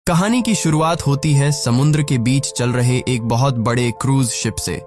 कहानी की शुरुआत होती है समुद्र के बीच चल रहे एक बहुत बड़े क्रूज शिप से,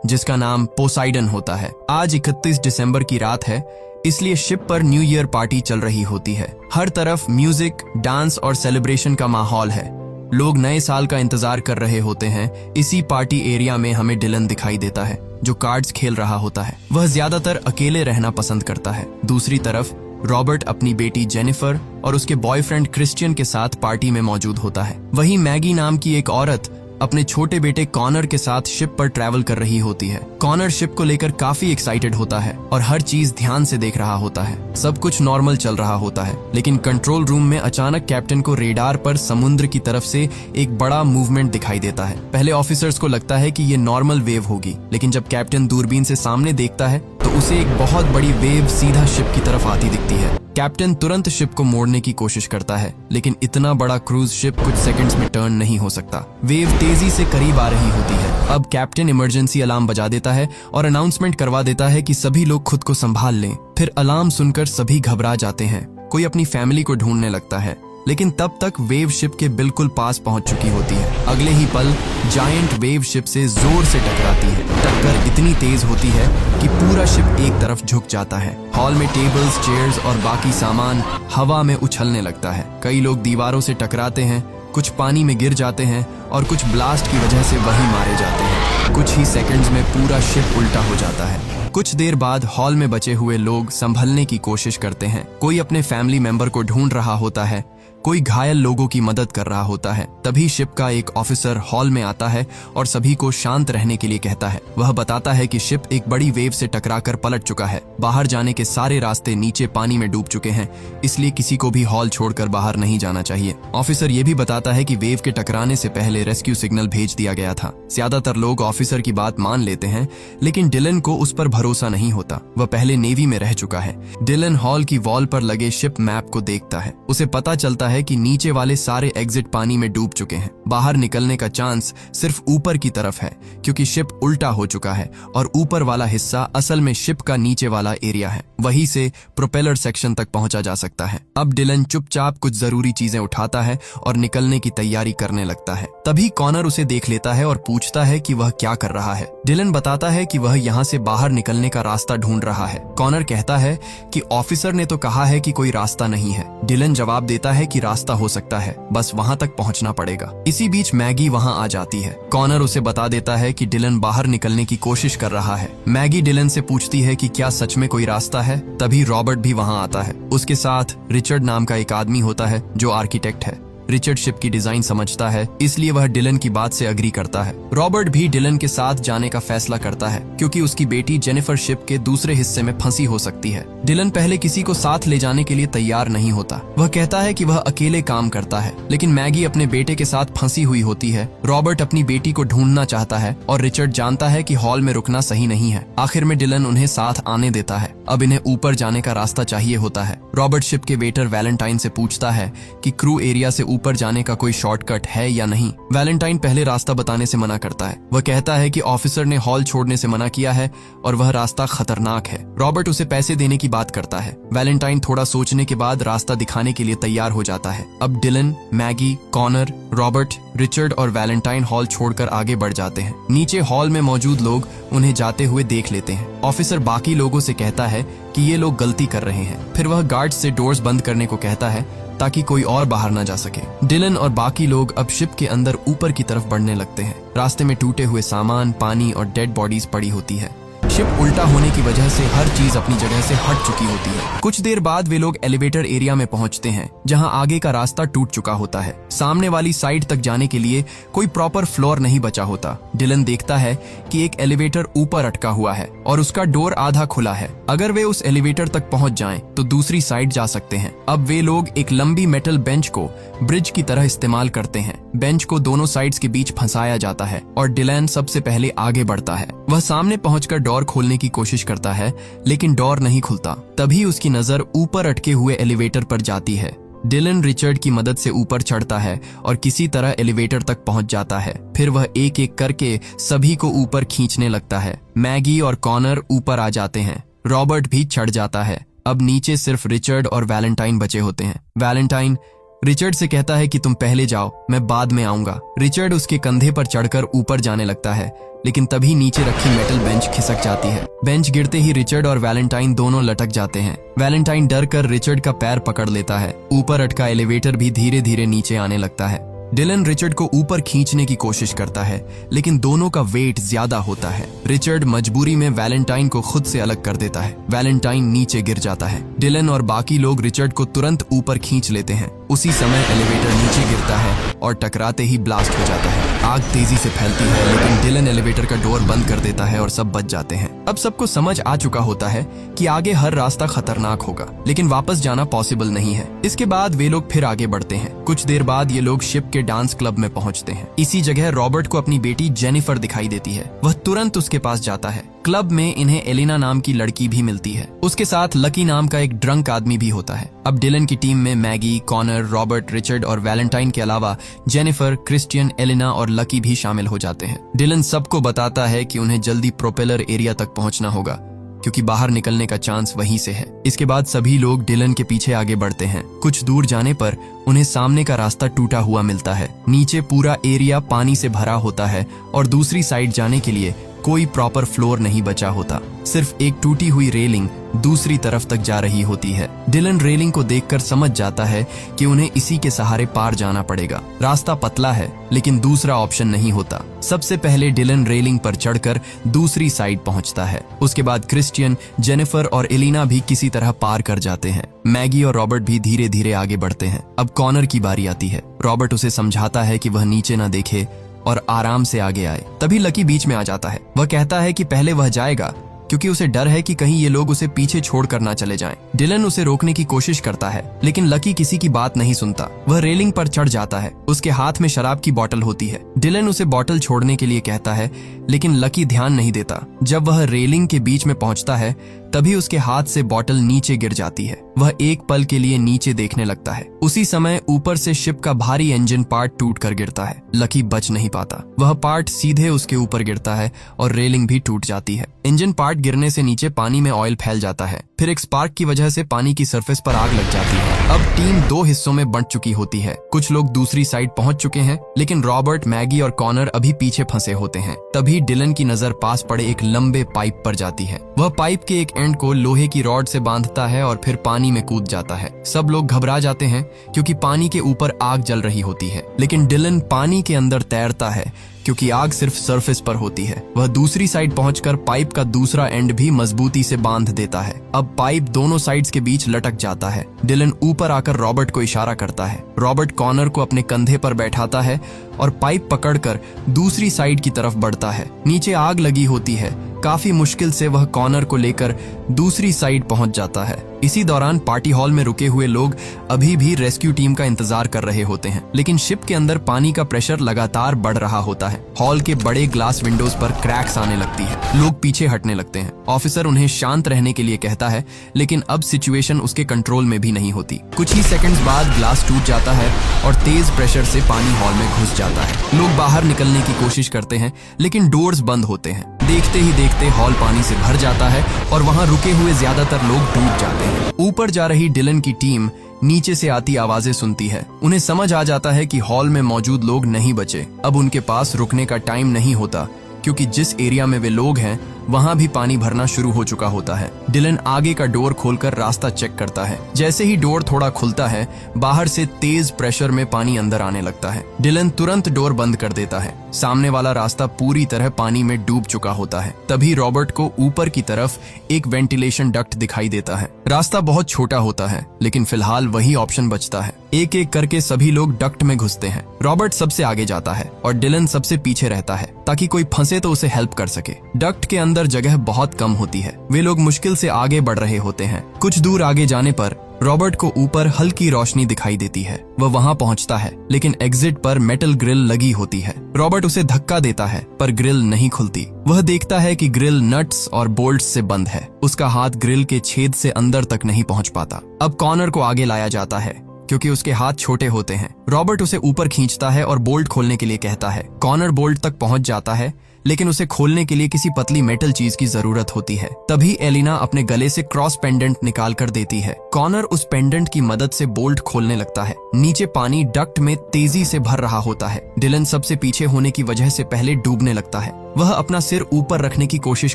जिसका नाम पोसाइडन होता है। आज 31 दिसंबर की रात है, इसलिए शिप पर न्यू ईयर पार्टी चल रही होती है। हर तरफ म्यूजिक, डांस और सेलिब्रेशन का माहौल है। लोग नए साल का इंतजार कर रहे होते हैं। इसी पार्टी एरिया में हमें डिलन दिखाई देता है, जो कार्ड्स खेल रहा होता है। वह ज्यादातर अकेले रहना पसंद करता है। दूसरी तरफ रॉबर्ट अपनी बेटी जेनिफर और उसके बॉयफ्रेंड क्रिश्चियन के साथ पार्टी में मौजूद होता है। वहीं मैगी नाम की एक औरत अपने छोटे बेटे कॉनर के साथ शिप पर ट्रैवल कर रही होती है। कॉनर शिप को लेकर काफी एक्साइटेड होता है और हर चीज ध्यान से देख रहा होता है। सब कुछ नॉर्मल चल रहा होता है, लेकिन कंट्रोल रूम में अचानक कैप्टन को रेडार पर समुद्र की तरफ से एक बड़ा मूवमेंट दिखाई देता है। पहले ऑफिसर्स को लगता है कि ये नॉर्मल वेव होगी, लेकिन जब कैप्टन दूरबीन से सामने देखता है तो उसे एक बहुत बड़ी वेव सीधा शिप की तरफ आती दिखती है। कैप्टन तुरंत शिप को मोड़ने की कोशिश करता है, लेकिन इतना बड़ा क्रूज शिप कुछ सेकंड्स में टर्न नहीं हो सकता। वेव तेजी से करीब आ रही होती है। अब कैप्टन इमरजेंसी अलार्म बजा देता है और अनाउंसमेंट करवा देता है कि सभी लोग खुद को संभाल लें। फिर अलार्म सुनकर सभी घबरा जाते हैं। कोई अपनी फैमिली को ढूंढने लगता है, लेकिन तब तक वेव शिप के बिल्कुल पास पहुंच चुकी होती है। अगले ही पल जायंट वेव शिप से जोर से टकराती है। टक्कर इतनी तेज होती है कि पूरा शिप एक तरफ झुक जाता है। हॉल में टेबल्स, चेयर्स और बाकी सामान हवा में उछलने लगता है। कई लोग दीवारों से टकराते हैं, कुछ पानी में गिर जाते हैं और कुछ ब्लास्ट की वजह से वहीं मारे जाते हैं। कुछ ही सेकंड्स में पूरा शिप उल्टा हो जाता है। कुछ देर बाद हॉल में बचे हुए लोग संभलने की कोशिश करते हैं। कोई अपने फैमिली मेंबर को ढूंढ रहा होता है, कोई घायल लोगों की मदद कर रहा होता है। तभी शिप का एक ऑफिसर हॉल में आता है और सभी को शांत रहने के लिए कहता है। वह बताता है कि शिप एक बड़ी वेव से टकराकर पलट चुका है। बाहर जाने के सारे रास्ते नीचे पानी में डूब चुके हैं, इसलिए किसी को भी हॉल छोड़कर बाहर नहीं जाना चाहिए। ऑफिसर ये भी बताता है कि वेव के टकराने से पहले रेस्क्यू सिग्नल भेज दिया गया था। ज्यादातर लोग ऑफिसर की बात मान लेते हैं, लेकिन डिलन को उस पर भरोसा नहीं होता। वह पहले नेवी में रह चुका है। डिलन हॉल की वॉल पर लगे शिप मैप को देखता है। उसे पता चलता है कि नीचे वाले सारे एग्जिट पानी में डूब चुके हैं। बाहर निकलने का चांस सिर्फ ऊपर की तरफ है, क्योंकि शिप उल्टा हो चुका है और ऊपर वाला हिस्सा असल में शिप का नीचे वाला एरिया है। वहीं से प्रोपेलर सेक्शन तक पहुंचा जा सकता है। अब डिलन चुपचाप कुछ जरूरी चीजें उठाता है और निकलने की तैयारी करने लगता है। तभी कॉनर उसे देख लेता है और पूछता है कि वह क्या कर रहा है। डिलन बताता है कि वह यहाँ से बाहर निकलने का रास्ता ढूंढ रहा है। कॉनर कहता है कि ऑफिसर ने तो कहा है कि कोई रास्ता नहीं है। डिलन जवाब देता है कि रास्ता हो सकता है, बस वहां तक पहुंचना पड़ेगा। इसी बीच मैगी वहां आ जाती है। कॉनर उसे बता देता है कि डिलन बाहर निकलने की कोशिश कर रहा है। मैगी डिलन से पूछती है कि क्या सच में कोई रास्ता है। तभी रॉबर्ट भी वहां आता है। उसके साथ रिचर्ड नाम का एक आदमी होता है, जो आर्किटेक्ट है। रिचर्ड शिप की डिजाइन समझता है, इसलिए वह डिलन की बात से अग्री करता है। रॉबर्ट भी डिलन के साथ जाने का फैसला करता है, क्योंकि उसकी बेटी जेनिफर शिप के दूसरे हिस्से में फंसी हो सकती है। डिलन पहले किसी को साथ ले जाने के लिए तैयार नहीं होता। वह कहता है कि वह अकेले काम करता है, लेकिन मैगी अपने बेटे के साथ फंसी हुई होती है। रॉबर्ट अपनी बेटी को ढूंढना चाहता है और रिचर्ड जानता है कि हॉल में रुकना सही नहीं है। आखिर में डिलन उन्हें साथ आने देता है। अब इन्हें ऊपर जाने का रास्ता चाहिए होता है। रॉबर्ट शिप के वेटर वैलेंटाइन से पूछता है कि क्रू एरिया से ऊपर जाने का कोई शॉर्टकट है या नहीं। वैलेंटाइन पहले रास्ता बताने से मना करता है। वह कहता है कि ऑफिसर ने हॉल छोड़ने से मना किया है और वह रास्ता खतरनाक है। रॉबर्ट उसे पैसे देने की बात करता है। वैलेंटाइन थोड़ा सोचने के बाद रास्ता दिखाने के लिए तैयार हो जाता है। अब Dylan, Maggie, Connor, Robert, Richard और वैलेंटाइन हॉल छोड़कर आगे बढ़ जाते हैं। नीचे हॉल में मौजूद लोग उन्हें जाते हुए देख लेते हैं। ऑफिसर बाकी लोगों से कहता है कि ये लोग गलती कर रहे हैं। फिर वह गार्ड्स से डोर्स बंद करने को कहता है, ताकि कोई और बाहर न जा सके। डिलन और बाकी लोग अब शिप के अंदर ऊपर की तरफ बढ़ने लगते हैं। रास्ते में टूटे हुए सामान, पानी और डेड बॉडीज पड़ी होती है। शिप उल्टा होने की वजह से हर चीज अपनी जगह से हट चुकी होती है। कुछ देर बाद वे लोग एलिवेटर एरिया में पहुंचते हैं, जहां आगे का रास्ता टूट चुका होता है। सामने वाली साइड तक जाने के लिए कोई प्रॉपर फ्लोर नहीं बचा होता। डिलन देखता है कि एक एलिवेटर ऊपर अटका हुआ है और उसका डोर आधा खुला है। अगर वे उस एलिवेटर तक पहुंच जाएं, तो दूसरी साइड जा सकते हैं। अब वे लोग एक लंबी मेटल बेंच को ब्रिज की तरह इस्तेमाल करते हैं। बेंच को दोनों साइड्स के बीच फंसाया जाता है और डिलन सबसे पहले आगे बढ़ता है। वह सामने पहुंचकर डोर खोलने की कोशिश करता है, लेकिन डोर नहीं खुलता। तभी उसकी नजर ऊपर अटके हुए एलिवेटर पर जाती है। डिलन रिचर्ड की मदद से ऊपर चढ़ता है और किसी तरह एलिवेटर तक पहुंच जाता है। फिर वह एक एक करके सभी को ऊपर खींचने लगता है। मैगी और कॉनर ऊपर आ जाते हैं। रॉबर्ट भी चढ़ जाता है। अब नीचे सिर्फ रिचर्ड और वैलेंटाइन बचे होते हैं। वैलेंटाइन रिचर्ड से कहता है कि तुम पहले जाओ, मैं बाद में आऊंगा। रिचर्ड उसके कंधे पर चढ़कर ऊपर जाने लगता है, लेकिन तभी नीचे रखी मेटल बेंच खिसक जाती है। बेंच गिरते ही रिचर्ड और वैलेंटाइन दोनों लटक जाते हैं। वैलेंटाइन डर कर रिचर्ड का पैर पकड़ लेता है। ऊपर अटका एलिवेटर भी धीरे धीरे नीचे आने लगता है। डिलन रिचर्ड को ऊपर खींचने की कोशिश करता है, लेकिन दोनों का वेट ज्यादा होता है। रिचर्ड मजबूरी में वैलेंटाइन को खुद से अलग कर देता है। वैलेंटाइन नीचे गिर जाता है। डिलन और बाकी लोग रिचर्ड को तुरंत ऊपर खींच लेते हैं। उसी समय एलिवेटर नीचे गिरता है और टकराते ही ब्लास्ट हो जाता है। आग तेजी से फैलती है, लेकिन डिलन एलिवेटर का डोर बंद कर देता है और सब बच जाते हैं। अब सबको समझ आ चुका होता है कि आगे हर रास्ता खतरनाक होगा, लेकिन वापस जाना पॉसिबल नहीं है। इसके बाद वे लोग फिर आगे बढ़ते हैं। कुछ देर बाद ये लोग शिप के डांस क्लब में पहुंचते हैं। इसी जगह रॉबर्ट को अपनी बेटी जेनिफर दिखाई देती है। वह तुरंत उसके पास जाता है। क्लब में इन्हें एलिना नाम की लड़की भी मिलती है। उसके साथ लकी नाम का एक ड्रंक आदमी भी होता है। अब डिलन की टीम में मैगी, कॉनर, रॉबर्ट, रिचर्ड और वैलेंटाइन के अलावा जेनिफर, क्रिस्टियन, एलिना और लकी भी शामिल हो जाते हैं। डिलन सबको बताता है कि उन्हें जल्दी प्रोपेलर एरिया तक पहुंचना होगा, क्योंकि बाहर निकलने का चांस वहीं से है। इसके बाद सभी लोग डिलन के पीछे आगे बढ़ते हैं। कुछ दूर जाने पर उन्हें सामने का रास्ता टूटा हुआ मिलता है। नीचे पूरा एरिया पानी से भरा होता है और दूसरी साइड जाने के लिए कोई प्रॉपर फ्लोर नहीं बचा होता। सिर्फ एक टूटी हुई रेलिंग दूसरी तरफ तक जा रही होती है। डिलन रेलिंग को देखकर समझ जाता है कि उन्हें इसी के सहारे पार जाना पड़ेगा। रास्ता पतला है, लेकिन दूसरा ऑप्शन नहीं होता। सबसे पहले डिलन रेलिंग पर चढ़कर दूसरी साइड पहुंचता है। उसके बाद क्रिस्टियन, जेनिफर और एलिना भी किसी तरह पार कर जाते हैं। मैगी और रॉबर्ट भी धीरे धीरे आगे बढ़ते हैं। अब कॉनर की बारी आती है। रॉबर्ट उसे समझाता है कि वह नीचे न देखे और आराम से आगे आए। तभी लकी बीच में आ जाता है। वह कहता है कि पहले वह जाएगा, क्योंकि उसे डर है कि कहीं ये लोग उसे पीछे छोड़कर ना चले जाएं। डिलन उसे रोकने की कोशिश करता है, लेकिन लकी किसी की बात नहीं सुनता। वह रेलिंग पर चढ़ जाता है। उसके हाथ में शराब की बोतल होती है। डिलन उसे बोतल छोड़ने के लिए कहता है, लेकिन लकी ध्यान नहीं देता। जब वह रेलिंग के बीच में पहुंचता है, तभी उसके हाथ से बोतल नीचे गिर जाती है। वह एक पल के लिए नीचे देखने लगता है। उसी समय ऊपर से शिप का भारी इंजन पार्ट टूट कर गिरता है। लकी बच नहीं पाता। वह पार्ट सीधे उसके ऊपर गिरता है और रेलिंग भी टूट जाती है। इंजन पार्ट गिरने से नीचे पानी में ऑयल फैल जाता है। फिर एक स्पार्क की वजह से पानी की सरफेस पर आग लग जाती है। अब टीम दो हिस्सों में बंट चुकी होती है। कुछ लोग दूसरी साइड पहुंच चुके हैं, लेकिन रॉबर्ट, मैगी और कॉनर अभी पीछे फंसे होते हैं। तभी डिलन की नजर पास पड़े एक लंबे पाइप पर जाती है। वह पाइप के एक एंड को लोहे की रॉड से बांधता है और फिर पानी में कूद जाता है। सब लोग घबरा जाते हैं, क्योंकि पानी के ऊपर आग जल रही होती है। लेकिन डिलन पानी के अंदर तैरता है, क्योंकि आग सिर्फ सरफेस पर होती है। वह दूसरी साइड पहुंचकर पाइप का दूसरा एंड भी मजबूती से बांध देता है। अब पाइप दोनों साइड्स के बीच लटक जाता है। डिलन ऊपर आकर रॉबर्ट को इशारा करता है। रॉबर्ट कॉनर को अपने कंधे पर बैठाता है और पाइप पकड़कर दूसरी साइड की तरफ बढ़ता है। नीचे आग लगी होती है। काफी मुश्किल से वह कॉनर को लेकर दूसरी साइड पहुंच जाता है। इसी दौरान पार्टी हॉल में रुके हुए लोग अभी भी रेस्क्यू टीम का इंतजार कर रहे होते हैं, लेकिन शिप के अंदर पानी का प्रेशर लगातार बढ़ रहा होता है। हॉल के बड़े ग्लास विंडोज पर क्रैक्स आने लगती है। लोग पीछे हटने लगते हैं। ऑफिसर उन्हें शांत रहने के लिए कहता है, लेकिन अब सिचुएशन उसके कंट्रोल में भी नहीं होती। कुछ ही सेकंड्स बाद ग्लास टूट जाता है और तेज प्रेशर से पानी हॉल में घुस जाता है। लोग बाहर निकलने की कोशिश करते हैं, लेकिन डोर्स बंद होते हैं। देखते ही देखते हॉल पानी से भर जाता है और वहां रुके हुए ज्यादातर लोग डूब जाते हैं। ऊपर जा रही डिलन की टीम नीचे से आती आवाजें सुनती है। उन्हें समझ आ जाता है कि हॉल में मौजूद लोग नहीं बचे। अब उनके पास रुकने का टाइम नहीं होता, क्योंकि जिस एरिया में वे लोग हैं वहां भी पानी भरना शुरू हो चुका होता है। डिलन आगे का डोर खोलकर रास्ता चेक करता है। जैसे ही डोर थोड़ा खुलता है, बाहर से तेज प्रेशर में पानी अंदर आने लगता है। डिलन तुरंत डोर बंद कर देता है। सामने वाला रास्ता पूरी तरह पानी में डूब चुका होता है। तभी रॉबर्ट को ऊपर की तरफ एक वेंटिलेशन डक्ट दिखाई देता है। रास्ता बहुत छोटा होता है, लेकिन फिलहाल वही ऑप्शन बचता है। एक एक करके सभी लोग डक्ट में घुसते हैं। रॉबर्ट सबसे आगे जाता है और डिलन सबसे पीछे रहता है, ताकि कोई फंसे तो उसे हेल्प कर सके। डक्ट के अंदर जगह बहुत कम होती है। वे लोग मुश्किल से आगे बढ़ रहे होते हैं। कुछ दूर आगे जाने पर रॉबर्ट को ऊपर हल्की रोशनी दिखाई देती है। वह वहां पहुंचता है, लेकिन एग्जिट पर मेटल ग्रिल लगी होती है। रॉबर्ट उसे धक्का देता है, पर ग्रिल नहीं खुलती। वह देखता है कि ग्रिल नट्स और बोल्ट्स से बंद है। उसका हाथ ग्रिल के छेद से अंदर तक नहीं पहुंच पाता। अब कॉनर को आगे लाया जाता है, क्योंकि उसके हाथ छोटे होते हैं। रॉबर्ट उसे ऊपर खींचता है और बोल्ट खोलने के लिए कहता है। कॉनर बोल्ट तक पहुंच जाता है, लेकिन उसे खोलने के लिए किसी पतली मेटल चीज की जरूरत होती है। तभी एलिना अपने गले से क्रॉस पेंडेंट निकाल कर देती है। कॉनर उस पेंडेंट की मदद से बोल्ट खोलने लगता है। नीचे पानी डक्ट में तेजी से भर रहा होता है। डिलन सबसे पीछे होने की वजह से पहले डूबने लगता है। वह अपना सिर ऊपर रखने की कोशिश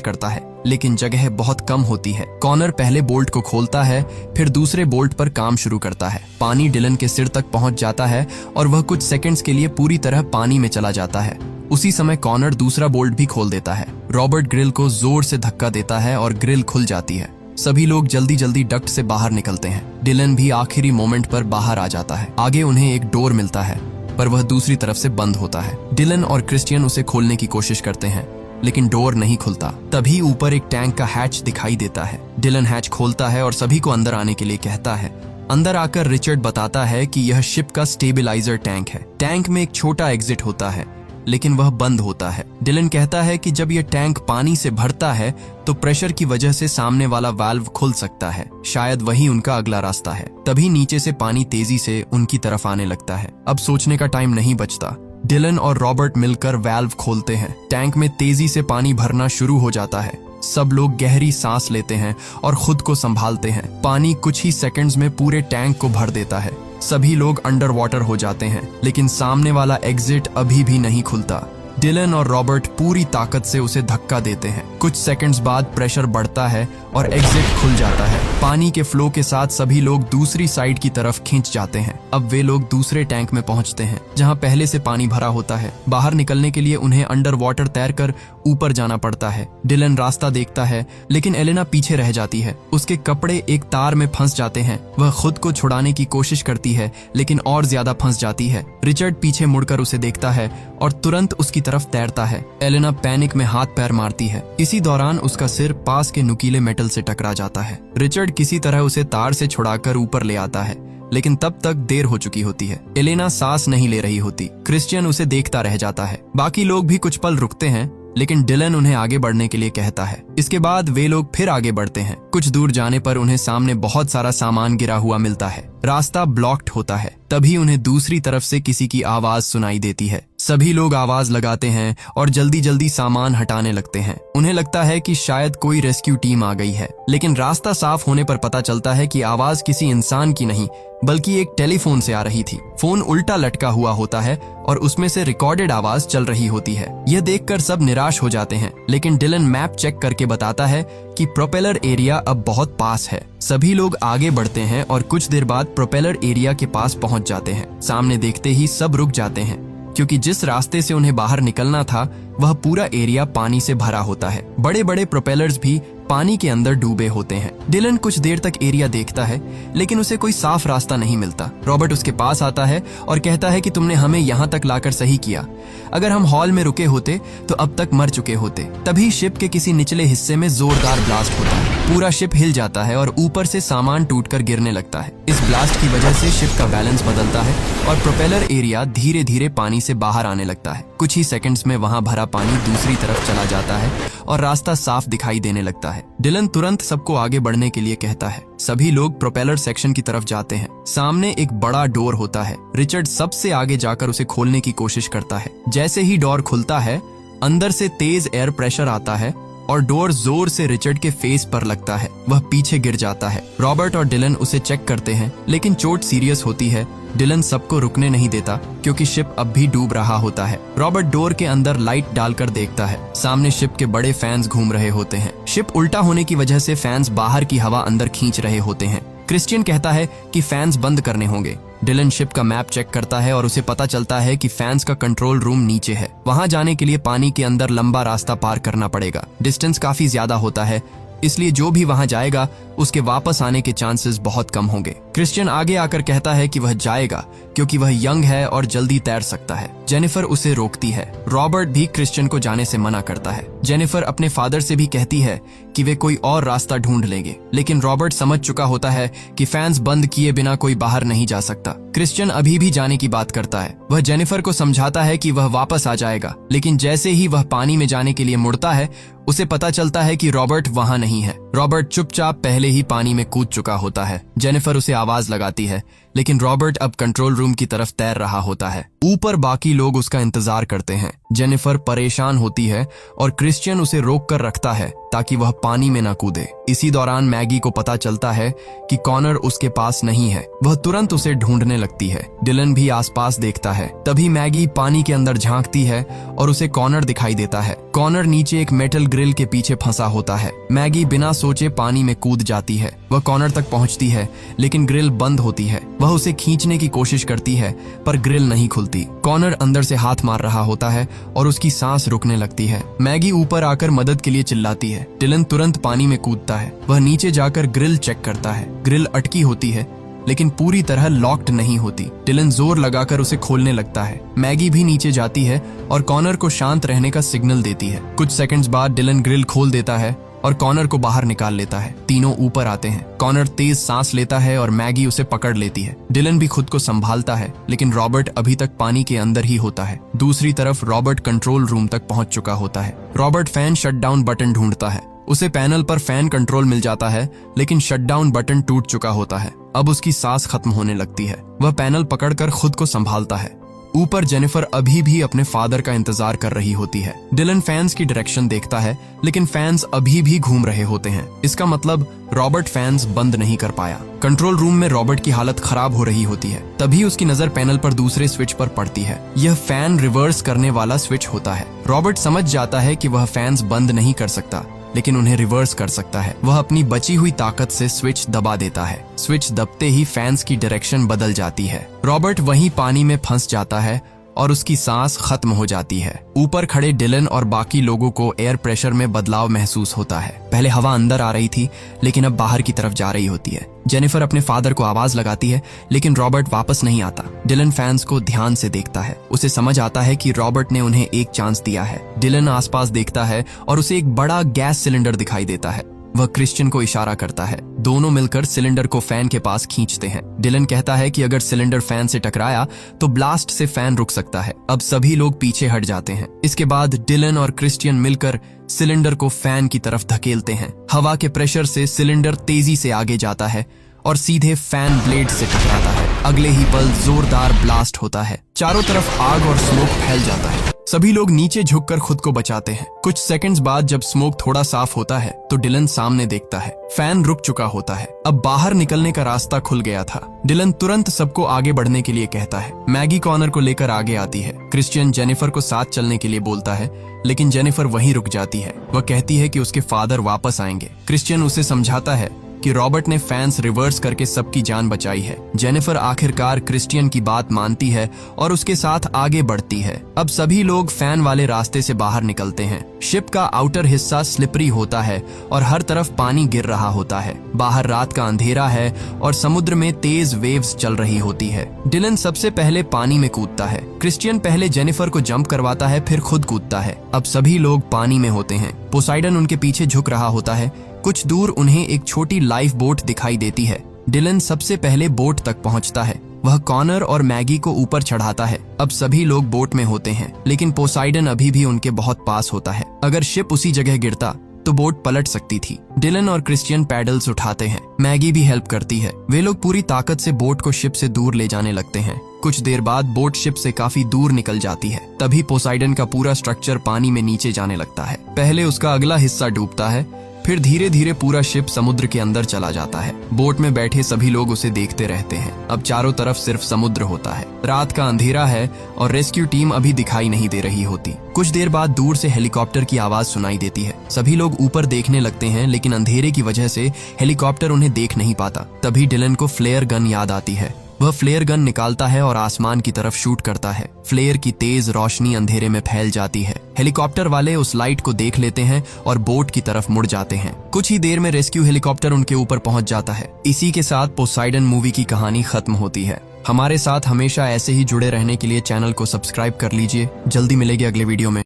करता है, लेकिन जगह बहुत कम होती है। कॉनर पहले बोल्ट को खोलता है, फिर दूसरे बोल्ट पर काम शुरू करता है। पानी डिलन के सिर तक पहुंच जाता है और वह कुछ सेकंड्स के लिए पूरी तरह पानी में चला जाता है। उसी समय कॉनर दूसरा बोल्ट भी खोल देता है। रॉबर्ट ग्रिल को जोर से धक्का देता है और ग्रिल खुल जाती है। सभी लोग जल्दी जल्दी डक्ट से बाहर निकलते हैं। डिलन भी आखिरी मोमेंट पर बाहर आ जाता है। आगे उन्हें एक डोर मिलता है, पर वह दूसरी तरफ से बंद होता है। डिलन और क्रिश्चियन उसे खोलने की कोशिश करते हैं, लेकिन डोर नहीं खुलता। तभी ऊपर एक टैंक का हैच दिखाई देता है। डिलन हैच खोलता है और सभी को अंदर आने के लिए कहता है। अंदर आकर रिचर्ड बताता है कि यह शिप का स्टेबिलाईजर टैंक है। टैंक में एक छोटा एग्जिट होता है, लेकिन वह बंद होता है। डिलन कहता है कि जब यह टैंक पानी से भरता है तो प्रेशर की वजह से सामने वाला वाल्व खुल सकता है। शायद वही उनका अगला रास्ता है। तभी नीचे से पानी तेजी से उनकी तरफ आने लगता है। अब सोचने का टाइम नहीं बचता। डिलन और रॉबर्ट मिलकर वाल्व खोलते हैं। टैंक में तेजी से पानी भरना शुरू हो जाता है। सब लोग गहरी सांस लेते हैं और खुद को संभालते हैं। पानी कुछ ही सेकंड्स में पूरे टैंक को भर देता है। सभी लोग अंडर वाटर हो जाते हैं, लेकिन सामने वाला एग्जिट अभी भी नहीं खुलता। डिलन और रॉबर्ट पूरी ताकत से उसे धक्का देते हैं। कुछ सेकंड्स बाद प्रेशर बढ़ता है और एग्जिट खुल जाता है। पानी के फ्लो के साथ सभी लोग दूसरी साइड की तरफ खींच जाते हैं। अब वे लोग दूसरे टैंक में पहुंचते हैं, जहां पहले से पानी भरा होता है। बाहर निकलने के लिए उन्हें अंडर वाटर तैरकर ऊपर जाना पड़ता है। डिलन रास्ता देखता है, लेकिन एलेना पीछे रह जाती है। उसके कपड़े एक तार में फंस जाते हैं। वह खुद को छुड़ाने की कोशिश करती है, लेकिन और ज्यादा फंस जाती है। रिचर्ड पीछे मुड़कर उसे देखता है और तुरंत उसकी तरफ तैरता है। एलेना पैनिक में हाथ पैर मारती है। इसी दौरान उसका सिर पास के नुकीले मेटल से टकरा जाता है। रिचर्ड किसी तरह उसे तार से छुड़ाकर ऊपर ले आता है, लेकिन तब तक देर हो चुकी होती है। एलेना सांस नहीं ले रही होती। क्रिश्चियन उसे देखता रह जाता है। बाकी लोग भी कुछ पल रुकते हैं, लेकिन डिलन उन्हें आगे बढ़ने के लिए कहता है। इसके बाद वे लोग फिर आगे बढ़ते हैं। कुछ दूर जाने पर उन्हें सामने बहुत सारा सामान गिरा हुआ मिलता है। रास्ता ब्लॉक्ड होता है। तभी उन्हें दूसरी तरफ से किसी की आवाज सुनाई देती है। सभी लोग आवाज लगाते हैं और जल्दी जल्दी सामान हटाने लगते हैं। उन्हें लगता है कि शायद कोई रेस्क्यू टीम आ गई है, लेकिन रास्ता साफ होने पर पता चलता है कि आवाज किसी इंसान की नहीं, बल्कि एक टेलीफोन से आ रही थी। फोन उल्टा लटका हुआ होता है और उसमें से रिकॉर्डेड आवाज चल रही होती है। यह देखकर सब निराश हो जाते हैं, लेकिन डिलन मैप चेक करके बताता है कि प्रोपेलर एरिया अब बहुत पास है। सभी लोग आगे बढ़ते हैं और कुछ देर बाद प्रोपेलर एरिया के पास पहुंच जाते हैं। सामने देखते ही सब रुक जाते हैं, क्योंकि जिस रास्ते से उन्हें बाहर निकलना था वह पूरा एरिया पानी से भरा होता है। बड़े बड़े प्रोपेलर्स भी पानी के अंदर डूबे होते हैं। डिलन कुछ देर तक एरिया देखता है, लेकिन उसे कोई साफ रास्ता नहीं मिलता। रॉबर्ट उसके पास आता है और कहता है कि तुमने हमें यहाँ तक लाकर सही किया। अगर हम हॉल में रुके होते तो अब तक मर चुके होते। तभी शिप के किसी निचले हिस्से में जोरदार ब्लास्ट होता है। पूरा शिप हिल जाता है और ऊपर से सामान टूटकर गिरने लगता है। इस ब्लास्ट की वजह से शिप का बैलेंस बदलता है और प्रोपेलर एरिया धीरे धीरे पानी से बाहर आने लगता है। कुछ ही सेकंड्स में वहां भरा पानी दूसरी तरफ चला जाता है और रास्ता साफ दिखाई देने लगता है। डिलन तुरंत सबको आगे बढ़ने के लिए कहता है। सभी लोग प्रोपेलर सेक्शन की तरफ जाते हैं। सामने एक बड़ा डोर होता है। रिचर्ड सबसे आगे जाकर उसे खोलने की कोशिश करता है। जैसे ही डोर खुलता है, अंदर से तेज एयर प्रेशर आता है और डोर जोर से रिचर्ड के फेस पर लगता है। वह पीछे गिर जाता है। रॉबर्ट और डिलन उसे चेक करते हैं, लेकिन चोट सीरियस होती है। डिलन सबको रुकने नहीं देता, क्योंकि शिप अब भी डूब रहा होता है। रॉबर्ट डोर के अंदर लाइट डालकर देखता है। सामने शिप के बड़े फैंस घूम रहे होते हैं। शिप उल्टा होने की वजह से फैंस बाहर की हवा अंदर खींच रहे होते हैं। क्रिश्चियन कहता है कि फैंस बंद करने होंगे। डिलन शिप का मैप चेक करता है और उसे पता चलता है कि फैंस का कंट्रोल रूम नीचे है। वहां जाने के लिए पानी के अंदर लंबा रास्ता पार करना पड़ेगा। डिस्टेंस काफी ज्यादा होता है, इसलिए जो भी वहां जाएगा उसके वापस आने के चांसेस बहुत कम होंगे। क्रिश्चियन आगे आकर कहता है कि वह जाएगा क्योंकि वह यंग है और जल्दी तैर सकता है। जेनिफर उसे रोकती है। रॉबर्ट भी क्रिश्चियन को जाने से मना करता है। जेनिफर अपने फादर से भी कहती है कि वे कोई और रास्ता ढूंढ लेंगे, लेकिन रॉबर्ट समझ चुका होता है कि फैंस बंद किए बिना कोई बाहर नहीं जा सकता। क्रिश्चियन अभी भी जाने की बात करता है। वह जेनिफर को समझाता है कि वह वापस आ जाएगा, लेकिन जैसे ही वह पानी में जाने के लिए मुड़ता है, उसे पता चलता है कि रॉबर्ट वहां नहीं है। रॉबर्ट चुपचाप पहले ही पानी में कूद चुका होता है। जेनिफर उसे आवाज लगाती है, लेकिन रॉबर्ट अब कंट्रोल रूम की तरफ तैर रहा होता है। ऊपर बाकी लोग उसका इंतजार करते हैं। जेनिफर परेशान होती है और क्रिश्चियन उसे रोक कर रखता है ताकि वह पानी में न कूदे। इसी दौरान मैगी को पता चलता है कि कॉनर उसके पास नहीं है। वह तुरंत उसे ढूंढने लगती है। डिलन भी आसपास देखता है। तभी मैगी पानी के अंदर झांकती है और उसे कॉनर दिखाई देता है। कॉनर नीचे एक मेटल ग्रिल के पीछे फंसा होता है। मैगी बिना सोचे पानी में कूद जाती है। वह कॉनर तक पहुंचती है लेकिन ग्रिल बंद होती है। वह उसे खींचने की कोशिश करती है पर ग्रिल नहीं खुलती। कॉनर अंदर से हाथ मार रहा होता है और उसकी सांस रुकने लगती है। मैगी ऊपर आकर मदद के लिए चिल्लाती है। डिलन तुरंत पानी में कूदता है। वह नीचे जाकर ग्रिल चेक करता है। ग्रिल अटकी होती है लेकिन पूरी तरह लॉक्ड नहीं होती। डिलन जोर लगाकर उसे खोलने लगता है। मैगी भी नीचे जाती है और कॉनर को शांत रहने का सिग्नल देती है। कुछ सेकंड्स बाद डिलन ग्रिल खोल देता है और कॉनर को बाहर निकाल लेता है। तीनों ऊपर आते हैं। कॉनर तेज सांस लेता है और मैगी उसे पकड़ लेती है। डिलन भी खुद को संभालता है लेकिन रॉबर्ट अभी तक पानी के अंदर ही होता है। दूसरी तरफ रॉबर्ट कंट्रोल रूम तक पहुंच चुका होता है। रॉबर्ट फैन शटडाउन बटन ढूंढता है। उसे पैनल पर फैन कंट्रोल मिल जाता है लेकिन शटडाउन बटन टूट चुका होता है। अब उसकी सांस खत्म होने लगती है। वह पैनल पकड़कर खुद को संभालता है। ऊपर जेनिफर अभी भी अपने फादर का इंतजार कर रही होती है। डिलन फैंस की डायरेक्शन देखता है लेकिन फैंस अभी भी घूम रहे होते हैं। इसका मतलब रॉबर्ट फैंस बंद नहीं कर पाया। कंट्रोल रूम में रॉबर्ट की हालत खराब हो रही होती है। तभी उसकी नजर पैनल पर दूसरे स्विच पर पड़ती है। यह फैन रिवर्स करने वाला स्विच होता है। रॉबर्ट समझ जाता है कि वह फैंस बंद नहीं कर सकता लेकिन उन्हें रिवर्स कर सकता है। वह अपनी बची हुई ताकत से स्विच दबा देता है। स्विच दबते ही फैंस की डायरेक्शन बदल जाती है। रॉबर्ट वहीं पानी में फंस जाता है और उसकी सांस खत्म हो जाती है। ऊपर खड़े डिलन और बाकी लोगों को एयर प्रेशर में बदलाव महसूस होता है। पहले हवा अंदर आ रही थी लेकिन अब बाहर की तरफ जा रही होती है। जेनिफर अपने फादर को आवाज लगाती है लेकिन रॉबर्ट वापस नहीं आता। डिलन फैंस को ध्यान से देखता है। उसे समझ आता है कि रॉबर्ट ने उन्हें एक चांस दिया है। डिलन आसपास देखता है और उसे एक बड़ा गैस सिलेंडर दिखाई देता है। वह क्रिश्चियन को इशारा करता है। दोनों मिलकर सिलेंडर को फैन के पास खींचते हैं। डिलन कहता है कि अगर सिलेंडर फैन से टकराया तो ब्लास्ट से फैन रुक सकता है। अब सभी लोग पीछे हट जाते हैं। इसके बाद डिलन और क्रिश्चियन मिलकर सिलेंडर को फैन की तरफ धकेलते हैं। हवा के प्रेशर से सिलेंडर तेजी से आगे जाता है और सीधे फैन ब्लेड से टकराता है। अगले ही पल जोरदार ब्लास्ट होता है। चारों तरफ आग और स्मोक फैल जाता है। सभी लोग नीचे झुककर खुद को बचाते हैं। कुछ सेकंड्स बाद जब स्मोक थोड़ा साफ होता है तो डिलन सामने देखता है। फैन रुक चुका होता है। अब बाहर निकलने का रास्ता खुल गया था। डिलन तुरंत सबको आगे बढ़ने के लिए कहता है। मैगी कॉनर को लेकर आगे आती है। क्रिश्चियन जेनिफर को साथ चलने के लिए बोलता है लेकिन जेनिफर वहीं रुक जाती है। वह कहती है कि उसके फादर वापस आएंगे। क्रिश्चियन उसे समझाता है कि रॉबर्ट ने फैंस रिवर्स करके सबकी जान बचाई है। जेनिफर आखिरकार क्रिश्चियन की बात मानती है और उसके साथ आगे बढ़ती है। अब सभी लोग फैन वाले रास्ते से बाहर निकलते हैं। शिप का आउटर हिस्सा स्लिपरी होता है और हर तरफ पानी गिर रहा होता है। बाहर रात का अंधेरा है और समुद्र में तेज वेव्स चल रही होती है। डिलन सबसे पहले पानी में कूदता है। क्रिश्चियन पहले जेनिफर को जंप करवाता है फिर खुद कूदता है। अब सभी लोग पानी में होते हैं। पोसाइडन उनके पीछे झुक रहा होता है। कुछ दूर उन्हें एक छोटी लाइफ बोट दिखाई देती है। डिलन सबसे पहले बोट तक पहुंचता है। वह कॉनर और मैगी को ऊपर चढ़ाता है। अब सभी लोग बोट में होते हैं लेकिन पोसाइडन अभी भी उनके बहुत पास होता है। अगर शिप उसी जगह गिरता तो बोट पलट सकती थी। डिलन और क्रिश्चियन पैडल्स उठाते हैं। मैगी भी हेल्प करती है। वे लोग पूरी ताकत से बोट को शिप से दूर ले जाने लगते हैं। कुछ देर बाद बोट शिप से काफी दूर निकल जाती है। तभी पोसाइडन का पूरा स्ट्रक्चर पानी में नीचे जाने लगता है। पहले उसका अगला हिस्सा डूबता है फिर धीरे धीरे पूरा शिप समुद्र के अंदर चला जाता है। बोट में बैठे सभी लोग उसे देखते रहते हैं। अब चारों तरफ सिर्फ समुद्र होता है। रात का अंधेरा है और रेस्क्यू टीम अभी दिखाई नहीं दे रही होती। कुछ देर बाद दूर से हेलीकॉप्टर की आवाज सुनाई देती है। सभी लोग ऊपर देखने लगते हैं लेकिन अंधेरे की वजह से हेलीकॉप्टर उन्हें देख नहीं पाता। तभी डिलन को फ्लेयर गन याद आती है। वह फ्लेयर गन निकालता है और आसमान की तरफ शूट करता है। फ्लेयर की तेज रोशनी अंधेरे में फैल जाती है। हेलीकॉप्टर वाले उस लाइट को देख लेते हैं और बोट की तरफ मुड़ जाते हैं। कुछ ही देर में रेस्क्यू हेलीकॉप्टर उनके ऊपर पहुंच जाता है। इसी के साथ पोसाइडन मूवी की कहानी खत्म होती है। हमारे साथ हमेशा ऐसे ही जुड़े रहने के लिए चैनल को सब्सक्राइब कर लीजिए। जल्दी मिलेंगे अगले वीडियो में।